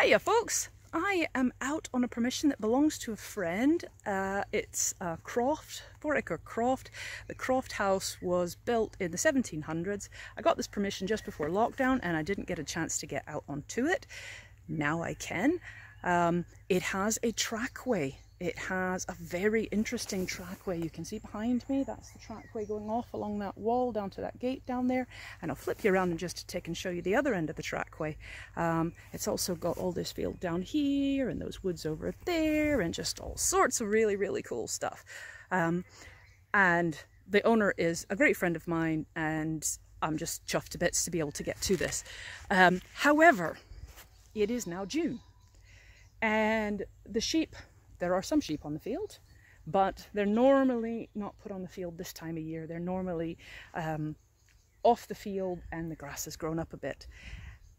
Hiya folks, I am out on a permission that belongs to a friend. It's a croft, 4-acre croft. The croft house was built in the 1700s. I got this permission just before lockdown and I didn't get a chance to get out onto it. Now I can. It has a trackway. It has a very interesting trackway. You can see behind me, that's the trackway going off along that wall down to that gate down there. And I'll flip you around in just a tick and show you the other end of the trackway. It's also got all this field down here and those woods over there and just all sorts of really, really cool stuff. And the owner is a great friend of mine and I'm just chuffed to bits to be able to get to this. However, it is now June and the sheep, there are some sheep on the field, but they're normally not put on the field this time of year. They're normally off the field and the grass has grown up a bit.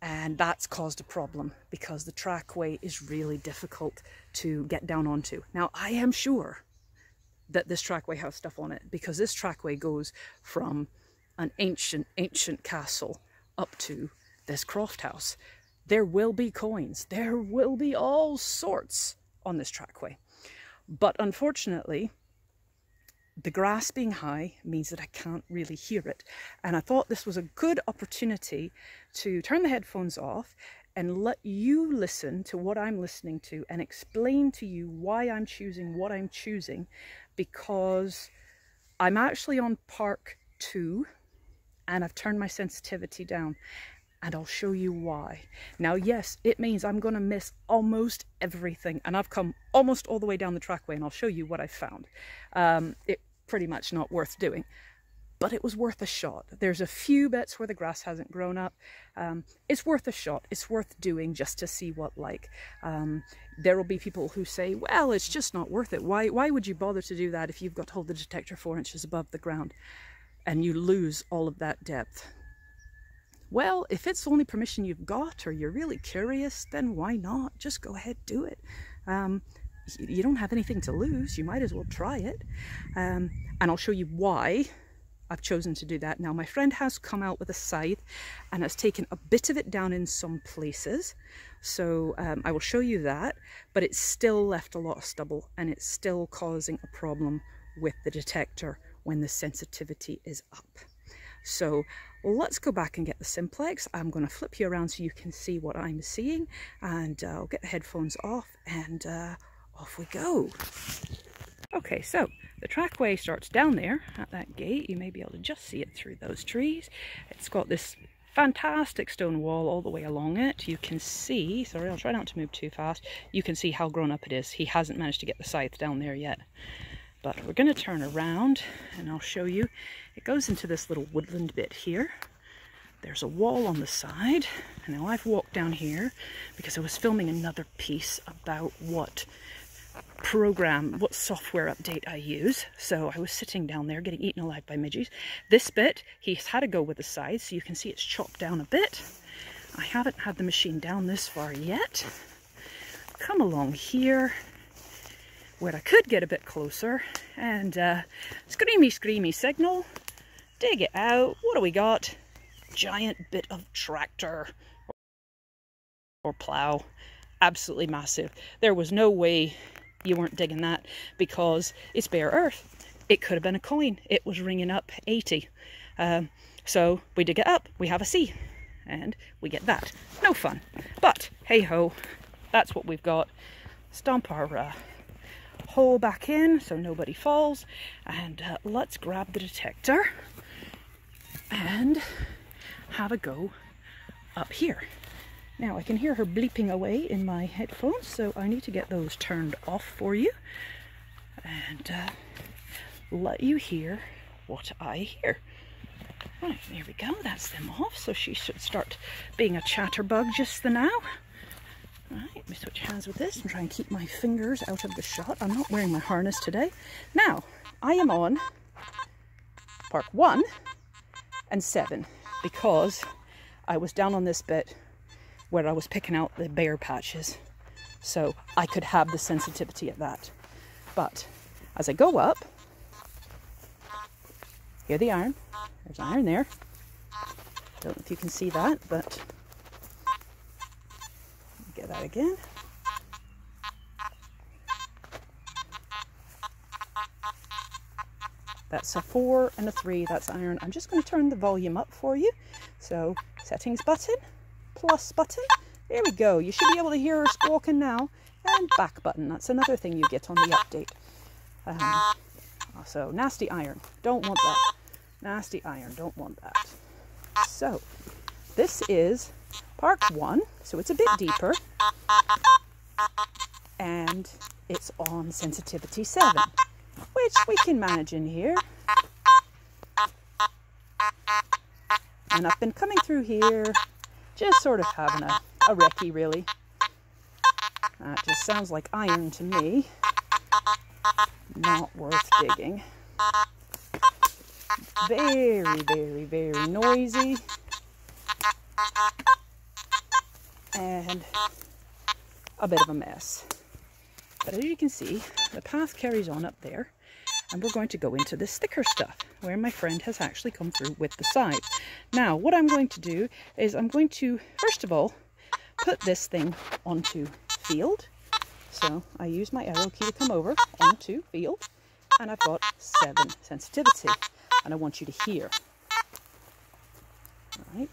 And that's caused a problem because the trackway is really difficult to get down onto. Now, I am sure that this trackway has stuff on it because this trackway goes from an ancient castle up to this croft house. There will be coins. There will be all sorts on this trackway. But unfortunately, the grass being high means that I can't really hear it. And I thought this was a good opportunity to turn the headphones off and let you listen to what I'm listening to and explain to you why I'm choosing what I'm choosing, because I'm actually on Park 2 and I've turned my sensitivity down. And I'll show you why. Now, yes, it means I'm going to miss almost everything. And I've come almost all the way down the trackway and I'll show you what I found. It pretty much not worth doing, but it was worth a shot. There's a few bits where the grass hasn't grown up. It's worth a shot. It's worth doing just to see what like. There will be people who say, well, it's just not worth it. Why would you bother to do that if you've got to hold the detector 4 inches above the ground and you lose all of that depth? Well, if it's the only permission you've got or you're really curious, then why not? Just go ahead, do it. You don't have anything to lose. You might as well try it. And I'll show you why I've chosen to do that. Now, my friend has come out with a scythe and has taken a bit of it down in some places. So I will show you that, but it's still left a lot of stubble and it's still causing a problem with the detector when the sensitivity is up. So let's go back and get the Simplex. I'm going to flip you around so you can see what I'm seeing, and I'll get the headphones off and off we go. Okay, so the trackway starts down there at that gate. You may be able to just see it through those trees. It's got this fantastic stone wall all the way along it. You can see, sorry, I'll try not to move too fast. You can see how grown up it is. He hasn't managed to get the scythe down there yet. But we're going to turn around and I'll show you. It goes into this little woodland bit here. There's a wall on the side. And now I've walked down here because I was filming another piece about what software update I use. So I was sitting down there getting eaten alive by midges. This bit, he's had to go with the side, so you can see it's chopped down a bit. I haven't had the machine down this far yet. Come along here, where I could get a bit closer, and screamy signal, dig it out. What do we got? Giant bit of tractor or plow, absolutely massive. There was no way you weren't digging that because it's bare earth. It could have been a coin. It was ringing up 80. So we dig it up, we have a C, and we get that. No fun, but hey ho, that's what we've got. Stomp our hole back in so nobody falls, and let's grab the detector and have a go up here. Now I can hear her bleeping away in my headphones, so I need to get those turned off for you and let you hear what I hear. Right, there we go, that's them off, so she should start being a chatterbug just the now. Right, let me switch hands with this and try and keep my fingers out of the shot. I'm not wearing my harness today. Now, I am on Park 1 and 7 because I was down on this bit where I was picking out the bare patches. So I could have the sensitivity of that. But as I go up, hear the iron. There's iron there. Don't know if you can see that, but Get that again. That's a 4 and a 3, that's iron. I'm just going to turn the volume up for you. So, settings button, plus button. There we go. You should be able to hear her squawking now. And back button. That's another thing you get on the update. So, nasty iron. Don't want that. Nasty iron. Don't want that. So, this is part 1. So, it's a bit deeper. And it's on sensitivity 7. Which we can manage in here. And I've been coming through here, just sort of having a recce really. That just sounds like iron to me. Not worth digging. Very, very, very noisy. And a bit of a mess. But as you can see, the path carries on up there, and we're going to go into this thicker stuff, where my friend has actually come through with the scythe. Now, what I'm going to do is I'm going to, first of all, put this thing onto field. So I use my arrow key to come over onto field, and I've got 7 sensitivity, and I want you to hear. All right.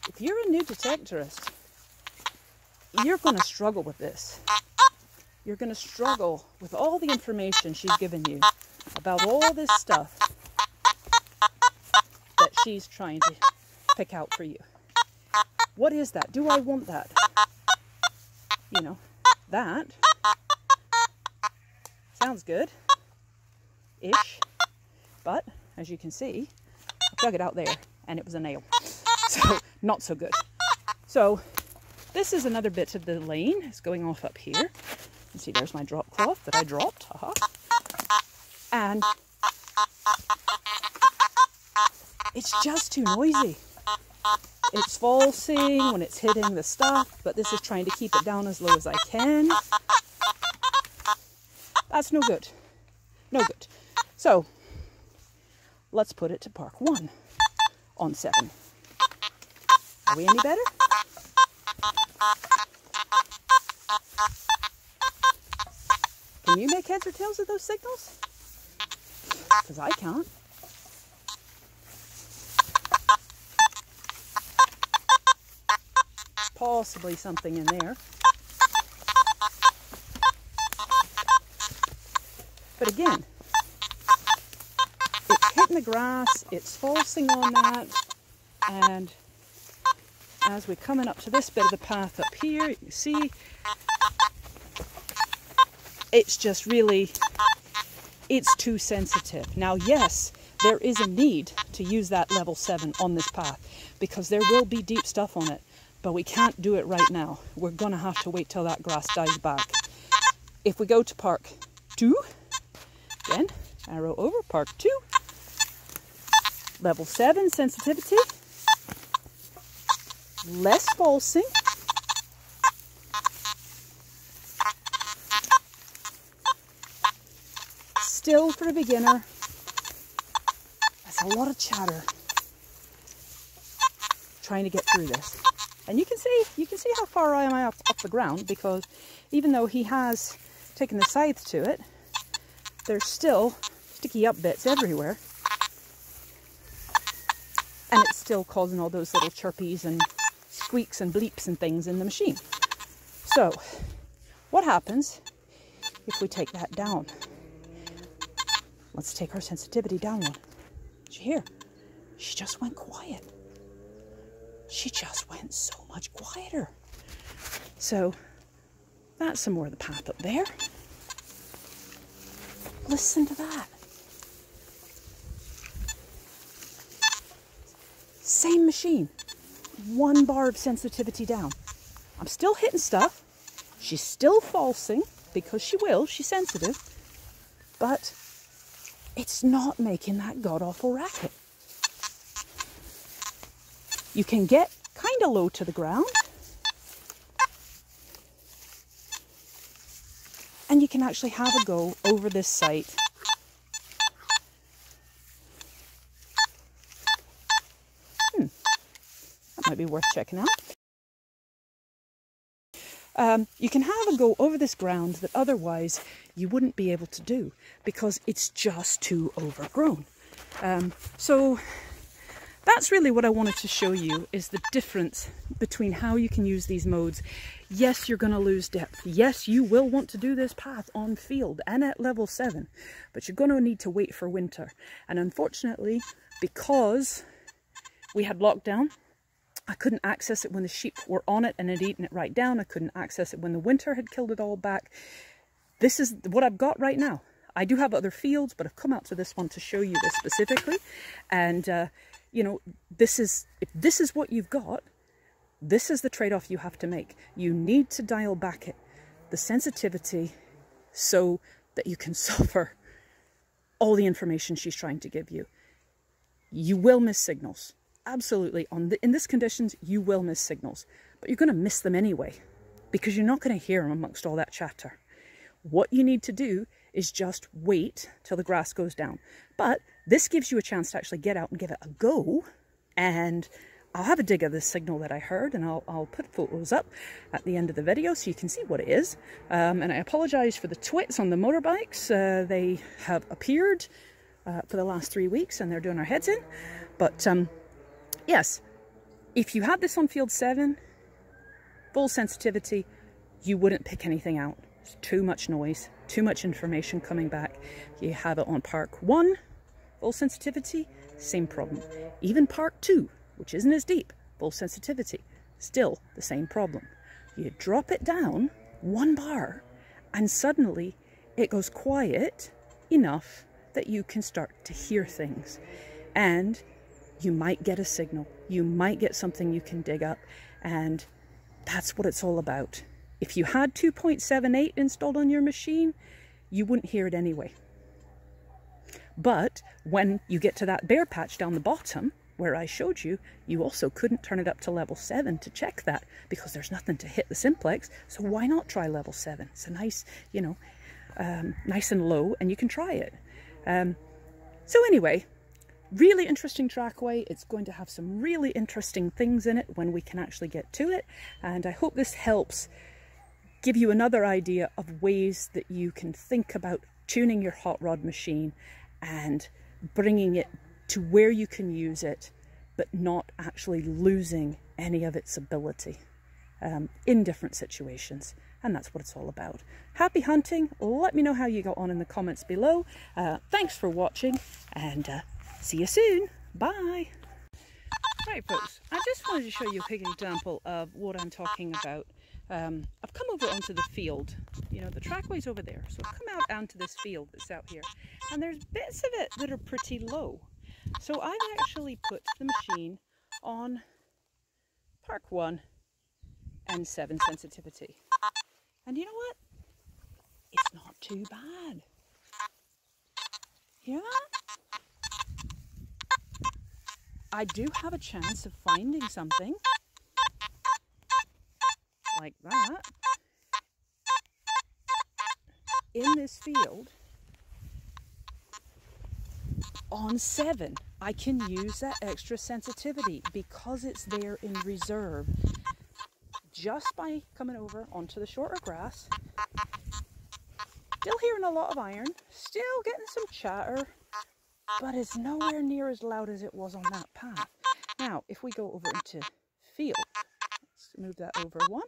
If you're a new detectorist, you're going to struggle with this. You're going to struggle with all the information she's given you about all this stuff that she's trying to pick out for you. What is that? Do I want that? You know, that sounds good-ish, but as you can see, I dug it out there and it was a nail. So, not so good. So, this is another bit of the lane. It's going off up here. You see, there's my drop cloth that I dropped. And it's just too noisy. It's falsing when it's hitting the stuff, but this is trying to keep it down as low as I can. That's no good. No good. So, let's put it to park 1 on 7. Are we any better? Can you make heads or tails of those signals? Because I can't. Possibly something in there. But again, it's hitting the grass, it's falsing on that, and as we're coming up to this bit of the path up here, you can see it's just really, it's too sensitive. Now, yes, there is a need to use that level 7 on this path because there will be deep stuff on it, but we can't do it right now. We're going to have to wait till that grass dies back. If we go to park 2, again, arrow over, park 2, level 7 sensitivity, less falsing, still for a beginner. That's a lot of chatter trying to get through this. And you can see how far I am off the ground, because even though he has taken the scythe to it, there's still sticky up bits everywhere. And it's still causing all those little chirpies and squeaks and bleeps and things in the machine. So, what happens if we take that down? Let's take our sensitivity down one. Did you hear? She just went quiet. She just went so much quieter. So, that's some more of the path up there. Listen to that. Same machine. 1 bar of sensitivity down. I'm still hitting stuff. She's still falsing, because she will. She's sensitive. But it's not making that god-awful racket. You can get kind of low to the ground, and you can actually have a go over this site. That might be worth checking out. You can have a go over this ground that otherwise you wouldn't be able to do because it's just too overgrown. So that's really what I wanted to show you, is the difference between how you can use these modes. Yes, you're going to lose depth. Yes, you will want to do this path on field and at level 7, but you're going to need to wait for winter. And unfortunately, because we had lockdown, I couldn't access it when the sheep were on it and had eaten it right down. I couldn't access it when the winter had killed it all back. This is what I've got right now. I do have other fields, but I've come out to this one to show you this specifically. And, you know, if this is what you've got, this is the trade-off you have to make. You need to dial back the sensitivity so that you can suffer all the information she's trying to give you. You will miss signals. Absolutely. In this conditions, you will miss signals, but you're going to miss them anyway because you're not going to hear them amongst all that chatter. What you need to do is just wait till the grass goes down. But this gives you a chance to actually get out and give it a go. And I'll have a dig of this signal that I heard, and I'll put photos up at the end of the video so you can see what it is. And I apologize for the twits on the motorbikes. They have appeared for the last 3 weeks and they're doing our heads in. But yes, if you had this on field 7, full sensitivity, you wouldn't pick anything out. It's too much noise, too much information coming back. You have it on park 1, full sensitivity, same problem. Even park 2, which isn't as deep, full sensitivity, still the same problem. You drop it down 1 bar and suddenly it goes quiet enough that you can start to hear things. And you might get a signal, you might get something you can dig up, and that's what it's all about. If you had 2.78 installed on your machine, you wouldn't hear it anyway. But when you get to that bare patch down the bottom, where I showed you, you also couldn't turn it up to level 7 to check that because there's nothing to hit the Simplex, so why not try level 7? It's a nice, you know, nice and low, and you can try it. So anyway, really interesting trackway. It's going to have some really interesting things in it when we can actually get to it. And I hope this helps give you another idea of ways that you can think about tuning your hot rod machine and bringing it to where you can use it, but not actually losing any of its ability in different situations. And that's what it's all about. Happy hunting. Let me know how you got on in the comments below. Thanks for watching, and see you soon. Bye. Right, folks, I just wanted to show you a quick example of what I'm talking about. I've come over onto the field. You know, the trackway's over there. So I've come out onto this field that's out here. And there's bits of it that are pretty low. So I've actually put the machine on park 1 and 7 sensitivity. And you know what? It's not too bad. Hear that? I do have a chance of finding something like that in this field on 7. I can use that extra sensitivity because it's there in reserve just by coming over onto the shorter grass. Still hearing a lot of iron, still getting some chatter, but it's nowhere near as loud as it was on that path. Now, if we go over into field, let's move that over 1.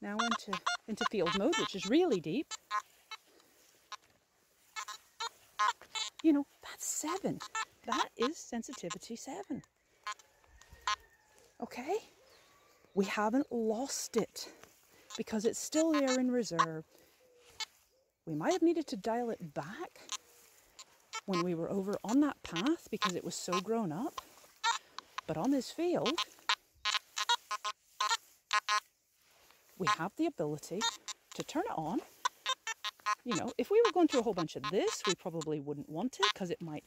Now into field mode, which is really deep. You know, that's 7. That is sensitivity 7. Okay? We haven't lost it because it's still there in reserve. We might have needed to dial it back when we were over on that path because it was so grown up. But on this field, we have the ability to turn it on You know, if we were going through a whole bunch of this, we probably wouldn't want it because it might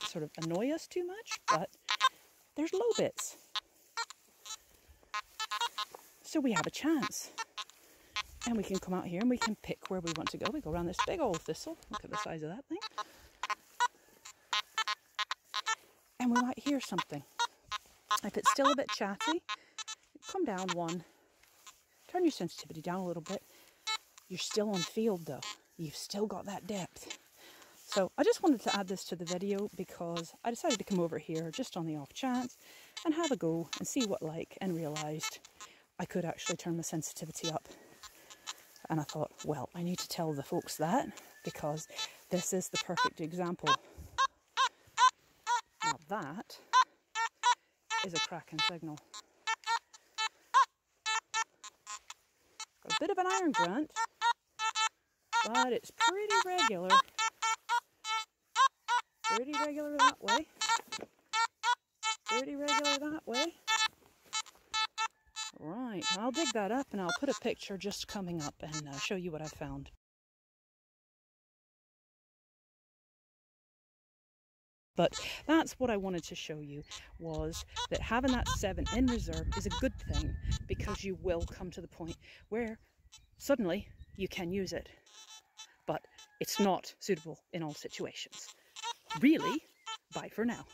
sort of annoy us too much, but there's low bits. So we have a chance. And we can come out here and we can pick where we want to go. We go around this big old thistle. Look at the size of that thing. And we might hear something. If it's still a bit chatty, come down one. Turn your sensitivity down a little bit. You're still on field though. You've still got that depth. So I just wanted to add this to the video because I decided to come over here just on the off chance and have a go and see what like, and realised I could actually turn the sensitivity up. And I thought, well, I need to tell the folks that because this is the perfect example. Now that is a cracking signal. Got a bit of an iron grunt, but it's pretty regular. Pretty regular that way. Pretty regular that way. Right, I'll dig that up and I'll put a picture just coming up and show you what I found. But that's what I wanted to show you, was that having that 7 in reserve is a good thing because you will come to the point where suddenly you can use it. But it's not suitable in all situations. Really, bye for now.